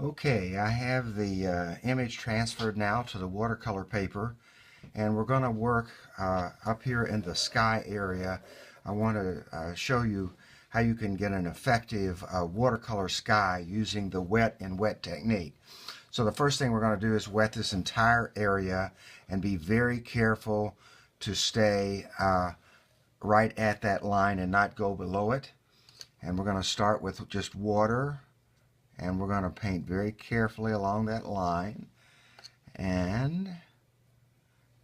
Okay, I have the image transferred now to the watercolor paper, and we're going to work up here in the sky area. I want to show you how you can get an effective watercolor sky using the wet and wet technique. So the first thing we're going to do is wet this entire area and be very careful to stay right at that line and not go below it. And we're going to start with just water, and we're going to paint very carefully along that line and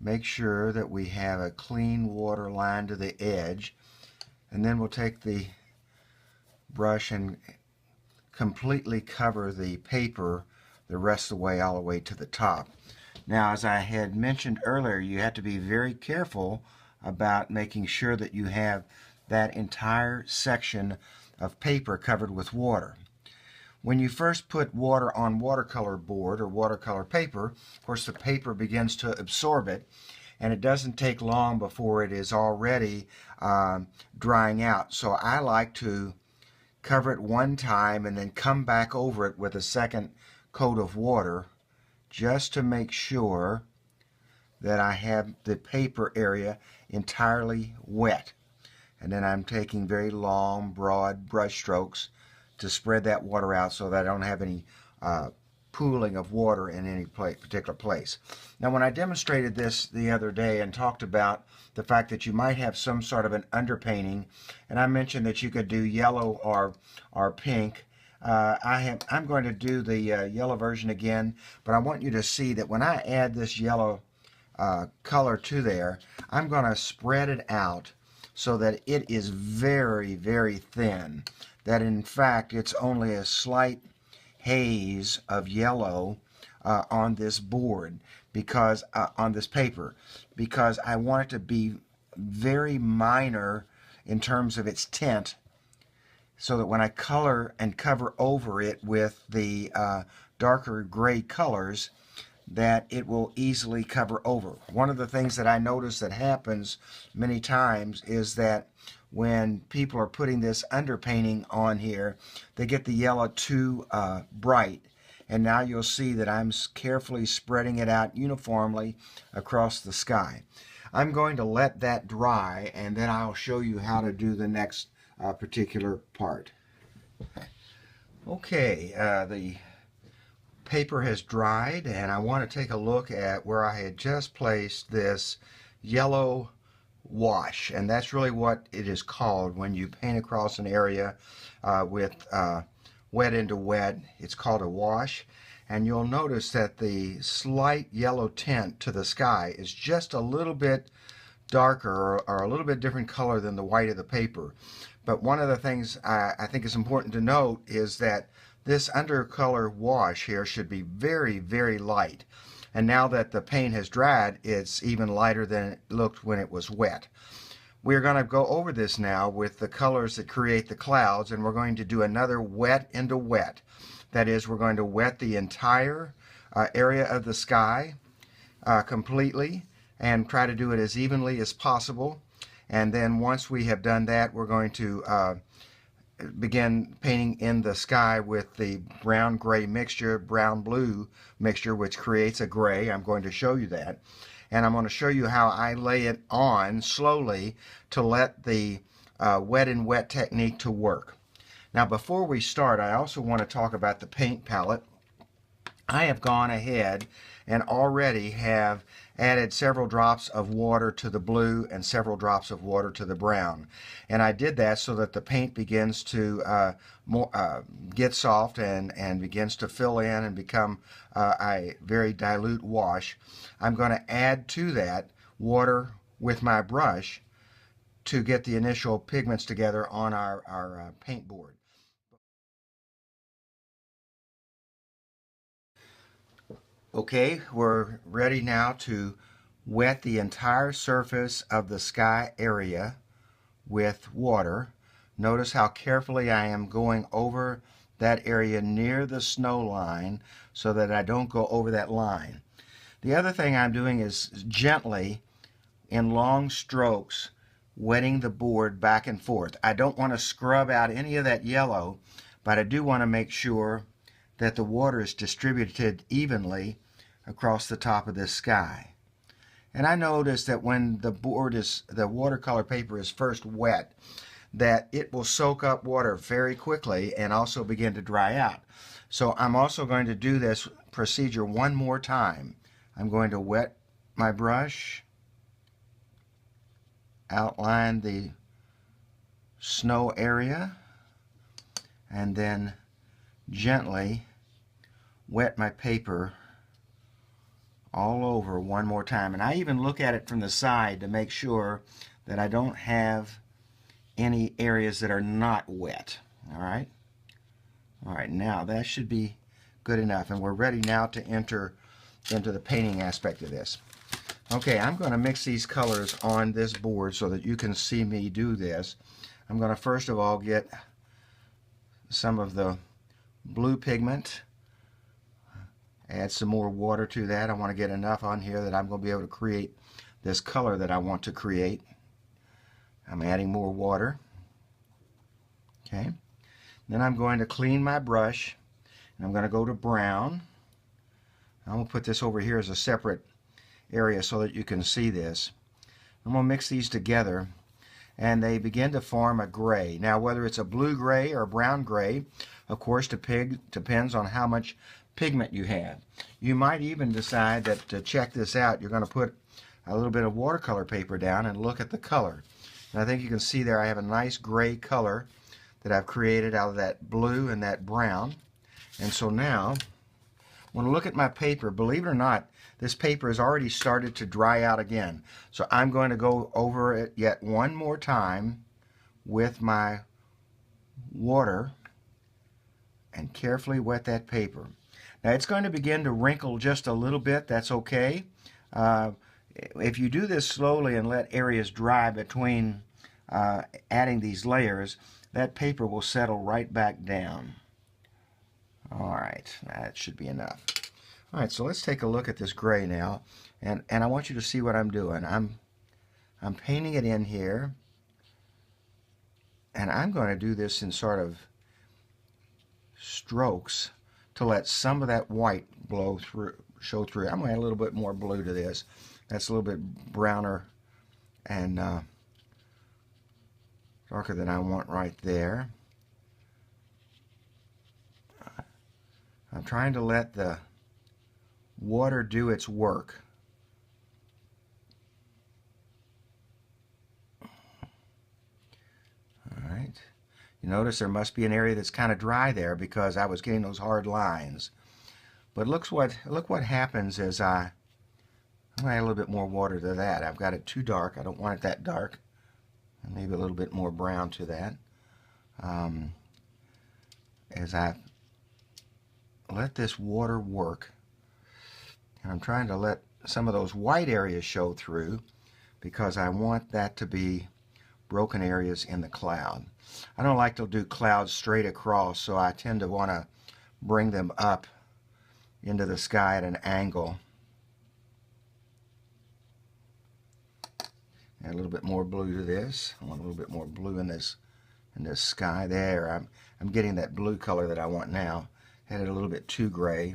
make sure that we have a clean water line to the edge. And then we'll take the brush and completely cover the paper the rest of the way, all the way to the top. Now, as I had mentioned earlier, you have to be very careful about making sure that you have that entire section of paper covered with water. When you first put water on watercolor board or watercolor paper, of course the paper begins to absorb it, and it doesn't take long before it is already drying out. So I like to cover it one time and then come back over it with a second coat of water just to make sure that I have the paper area entirely wet. And then I'm taking very long, broad brush strokes to spread that water out so that I don't have any pooling of water in any particular place. Now, when I demonstrated this the other day and talked about the fact that you might have some sort of an underpainting, and I mentioned that you could do yellow or pink, I'm going to do the yellow version again, but I want you to see that when I add this yellow color to there, I'm going to spread it out so that it is very, very thin. That in fact it's only a slight haze of yellow on this board, because on this paper, because I want it to be very minor in terms of its tint, so that when I color and cover over it with the darker gray colors, that it will easily cover over. One of the things that I notice that happens many times is that when people are putting this underpainting on here, they get the yellow too bright. And now you'll see that I'm carefully spreading it out uniformly across the sky. I'm going to let that dry, and then I'll show you how to do the next particular part. Okay, the paper has dried, and I want to take a look at where I had just placed this yellow wash, and that's really what it is called when you paint across an area with wet into wet. It's called a wash, and you'll notice that the slight yellow tint to the sky is just a little bit darker or a little bit different color than the white of the paper. But one of the things I think is important to note is that this undercolor wash here should be very, very light. And now that the paint has dried, it's even lighter than it looked when it was wet. We're going to go over this now with the colors that create the clouds, and we're going to do another wet into wet. That is, we're going to wet the entire area of the sky completely and try to do it as evenly as possible. And then once we have done that, we're going to begin painting in the sky with the brown-gray mixture, brown-blue mixture, which creates a gray. I'm going to show you that. And I'm going to show you how I lay it on slowly to let the wet and wet technique to work. Now, before we start, I also want to talk about the paint palette. I have gone ahead and already have added several drops of water to the blue and several drops of water to the brown. And I did that so that the paint begins to get soft and begins to fill in and become a very dilute wash. I'm going to add to that water with my brush to get the initial pigments together on our paint board. Okay, we're ready now to wet the entire surface of the sky area with water. Notice how carefully I am going over that area near the snow line so that I don't go over that line. The other thing I'm doing is gently, in long strokes, wetting the board back and forth. I don't want to scrub out any of that yellow, but I do want to make sure that the water is distributed evenly across the top of this sky. And I noticed that when the watercolor paper is first wet, that it will soak up water very quickly and also begin to dry out. So I'm also going to do this procedure one more time. I'm going to wet my brush, outline the snow area, and then gently wet my paper all over one more time. And I even look at it from the side to make sure that I don't have any areas that are not wet. All right, now that should be good enough, and we're ready now to enter into the painting aspect of this. Okay, I'm going to mix these colors on this board so that you can see me do this. I'm going to first of all get some of the blue pigment, add some more water to that. I want to get enough on here that I'm going to be able to create this color that I want to create. I'm adding more water. Okay, then I'm going to clean my brush, and I'm going to go to brown. I'm going to put this over here as a separate area so that you can see this. I'm going to mix these together, and they begin to form a gray. Now, whether it's a blue gray or a brown gray, of course, depends on how much pigment you have. You might even decide that to check this out, you're going to put a little bit of watercolor paper down and look at the color. And I think you can see there I have a nice gray color that I've created out of that blue and that brown. And so now, when I look at my paper, believe it or not, this paper has already started to dry out again. So I'm going to go over it yet one more time with my water and carefully wet that paper. Now it's going to begin to wrinkle just a little bit. That's okay. If you do this slowly and let areas dry between adding these layers, that paper will settle right back down. Alright, that should be enough. Alright, so let's take a look at this gray now, and I want you to see what I'm doing. I'm painting it in here, and I'm going to do this in sort of strokes to let some of that white show through. I'm going to add a little bit more blue to this. That's a little bit browner and darker than I want right there. I'm trying to let the water do its work. Alright. You notice there must be an area that's kind of dry there because I was getting those hard lines. But look what happens as I'm going to add a little bit more water to that. I've got it too dark. I don't want it that dark. And maybe a little bit more brown to that. As I let this water work, and I'm trying to let some of those white areas show through because I want that to be broken areas in the cloud. I don't like to do clouds straight across, so I tend to want to bring them up into the sky at an angle. Add a little bit more blue to this. I want a little bit more blue in this sky there. I'm getting that blue color that I want now. Had it a little bit too gray.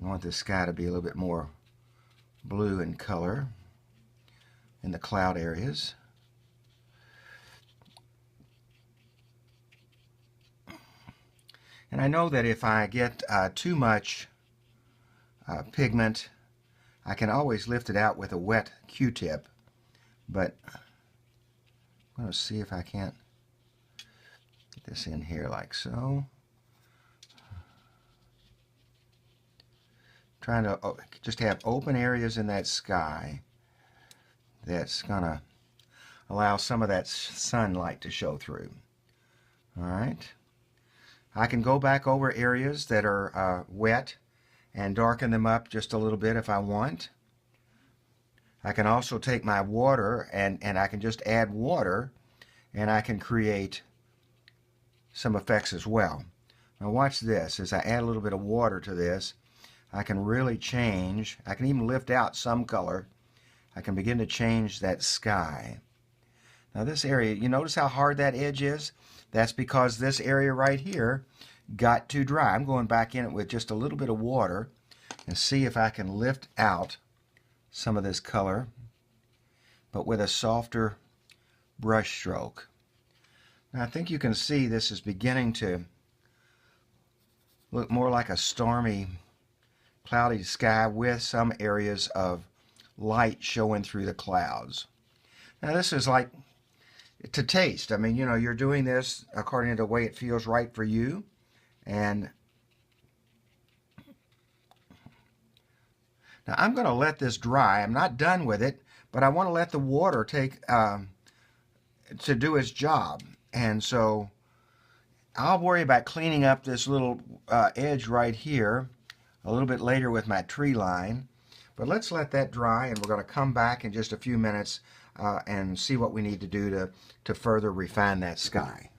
I want this sky to be a little bit more blue in color in the cloud areas. And I know that if I get too much pigment, I can always lift it out with a wet Q-tip. But I'm going to see if I can't get this in here like so. Trying to just have open areas in that sky that's going to allow some of that sunlight to show through. Alright. I can go back over areas that are wet and darken them up just a little bit if I want. I can also take my water and I can just add water and I can create some effects as well. Now watch this. As I add a little bit of water to this, I can really change. I can even lift out some color. I can begin to change that sky. Now this area, you notice how hard that edge is? That's because this area right here got too dry. I'm going back in it with just a little bit of water and see if I can lift out some of this color, but with a softer brush stroke. Now I think you can see this is beginning to look more like a stormy, cloudy sky with some areas of light showing through the clouds. Now this is like to taste. I mean, you know, you're doing this according to the way it feels right for you. And now I'm going to let this dry. I'm not done with it, but I want to let the water take to do its job. And so I'll worry about cleaning up this little edge right here a little bit later with my tree line. But let's let that dry, and we're going to come back in just a few minutes and see what we need to do to further refine that sky.